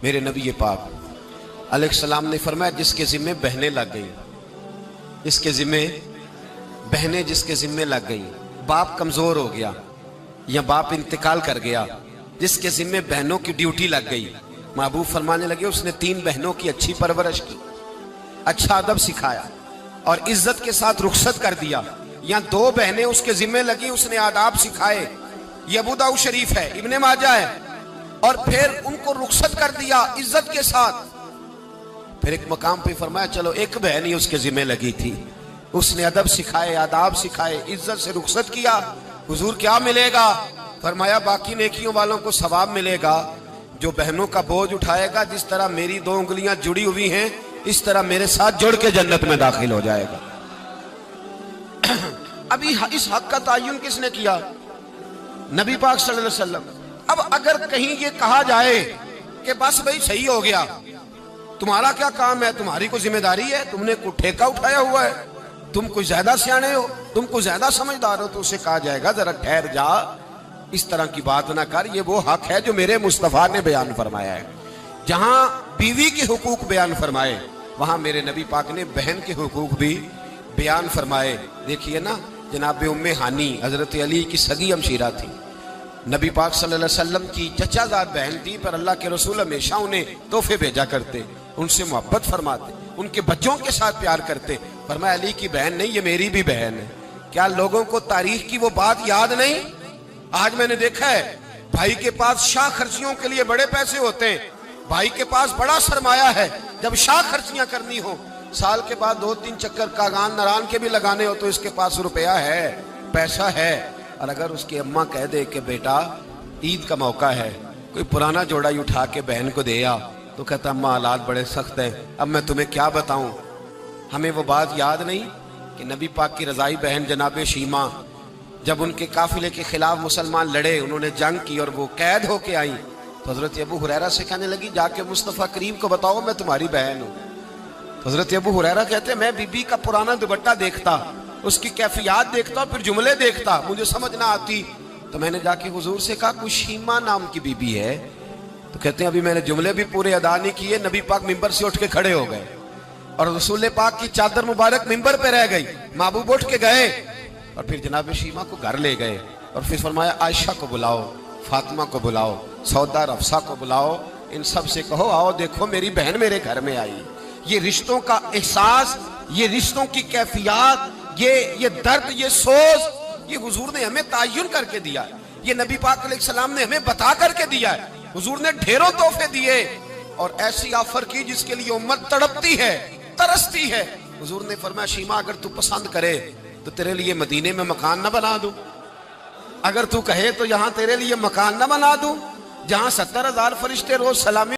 میرے نبی پاک علیہ السلام نے فرمایا جس کے ذمے بہنیں لگ گئی، جس کے ذمے بہنیں جس کے ذمے لگ گئی، باپ کمزور ہو گیا یا باپ انتقال کر گیا، جس کے ذمے بہنوں کی ڈیوٹی لگ گئی، محبوب فرمانے لگے اس نے 3 بہنوں کی اچھی پرورش کی، اچھا ادب سکھایا اور عزت کے ساتھ رخصت کر دیا، یا 2 بہنیں اس کے ذمے لگی، اس نے آداب سکھائے، یہ ابو داؤد شریف ہے، ابن ماجہ ہے، اور پھر ان کو رخصت کر دیا عزت کے ساتھ۔ پھر ایک مقام پہ فرمایا چلو ایک بہن ہی اس کے ذمہ لگی تھی، اس نے ادب سکھائے، آداب سکھائے، عزت سے رخصت کیا، حضور کیا ملے گا؟ فرمایا باقی نیکیوں والوں کو ثواب ملے گا، جو بہنوں کا بوجھ اٹھائے گا جس طرح میری 2 انگلیاں جڑی ہوئی ہیں اس طرح میرے ساتھ جڑ کے جنت میں داخل ہو جائے گا۔ ابھی اس حق کا تعین کس نے کیا؟ نبی پاک صلی اللہ علیہ وسلم۔ اب اگر کہیں یہ کہا جائے کہ بس بھئی صحیح ہو گیا، تمہارا کیا کام ہے، تمہاری کوئی ذمہ داری ہے، تم نے کوئی ٹھیکہ اٹھایا ہوا ہے، تم کوئی زیادہ سیانے ہو، تم کوئی زیادہ سمجھدار ہو، تو اسے کہا جائے گا ذرا ٹھہر جا، اس طرح کی بات نہ کر، یہ وہ حق ہے جو میرے مصطفیٰ نے بیان فرمایا ہے۔ جہاں بیوی کے حقوق بیان فرمائے وہاں میرے نبی پاک نے بہن کے حقوق بھی بیان فرمائے۔ دیکھیے نا، جناب ام ہانی حضرت علی کی سگی ہمشیرہ تھی، نبی پاک صلی اللہ علیہ وسلم کی چچا زاد بہن تھی، پر اللہ کے رسول ہمیشہ انہیں تحفے بھیجا کرتے، ان سے محبت فرماتے، ان کے بچوں کے ساتھ پیار کرتے۔ فرمایا علی کی بہن نہیں، یہ میری بھی بہن ہے۔ کیا لوگوں کو تاریخ کی وہ بات یاد نہیں؟ آج میں نے دیکھا ہے بھائی کے پاس شاہ خرچیوں کے لیے بڑے پیسے ہوتے ہیں، بھائی کے پاس بڑا سرمایہ ہے، جب شاہ خرچیاں کرنی ہو، سال کے بعد 2-3 چکر کاغان نران کے بھی لگانے ہو تو اس کے پاس روپیہ ہے، پیسہ ہے، اور اگر اس کی اماں کہہ دے کہ بیٹا عید کا موقع ہے، کوئی پرانا جوڑا ہی اٹھا کے بہن کو دے آ، تو کہتا اماں حالات بڑے سخت ہیں، اب میں تمہیں کیا بتاؤں۔ ہمیں وہ بات یاد نہیں کہ نبی پاک کی رضائی بہن جناب شیمہ جب ان کے قافلے کے خلاف مسلمان لڑے، انہوں نے جنگ کی اور وہ قید ہو کے آئیں، تو حضرت ابو ہریرہ سے کہنے لگی جا کے مصطفیٰ کریم کو بتاؤ میں تمہاری بہن ہوں۔ حضرت ابو ہریرہ کہتے ہیں میں بی بی کا پرانا دوپٹہ دیکھتا، اس کی کیفیات دیکھتا، پھر جملے دیکھتا، مجھے سمجھ نہ آتی، تو میں نے جا کے حضور سے کہا کوئی شیمہ نام کی بی بی ہے؟ تو کہتے ہیں ابھی میں نے جملے بھی پورے ادا نہیں کیے، نبی پاک ممبر سے اٹھ کے کھڑے ہو گئے اور رسول پاک کی چادر مبارک ممبر پہ رہ گئی، محبوب اٹھ کے گئے اور پھر جناب شیمہ کو گھر لے گئے اور پھر فرمایا عائشہ کو بلاؤ، فاطمہ کو بلاؤ، سودا رفسہ کو بلاؤ، ان سب سے کہو آؤ دیکھو میری بہن میرے گھر میں آئی۔ یہ رشتوں کا احساس، یہ رشتوں کی کیفیات، یہ درد، یہ سوز، یہ حضور نے ہمیں تعین کر کے دیا ہے، یہ نبی پاک علیہ السلام نے ہمیں بتا کر کے دیا ہے۔ حضور نے ڈھیروں تحفے دیے اور ایسی آفر کی جس کے لیے امت تڑپتی ہے، ترستی ہے۔ حضور نے فرمایا شیمہ اگر تو پسند کرے تو تیرے لیے مدینے میں مکان نہ بنا دوں، اگر تو کہے تو یہاں تیرے لیے مکان نہ بنا دوں جہاں 70,000 فرشتے روز سلامی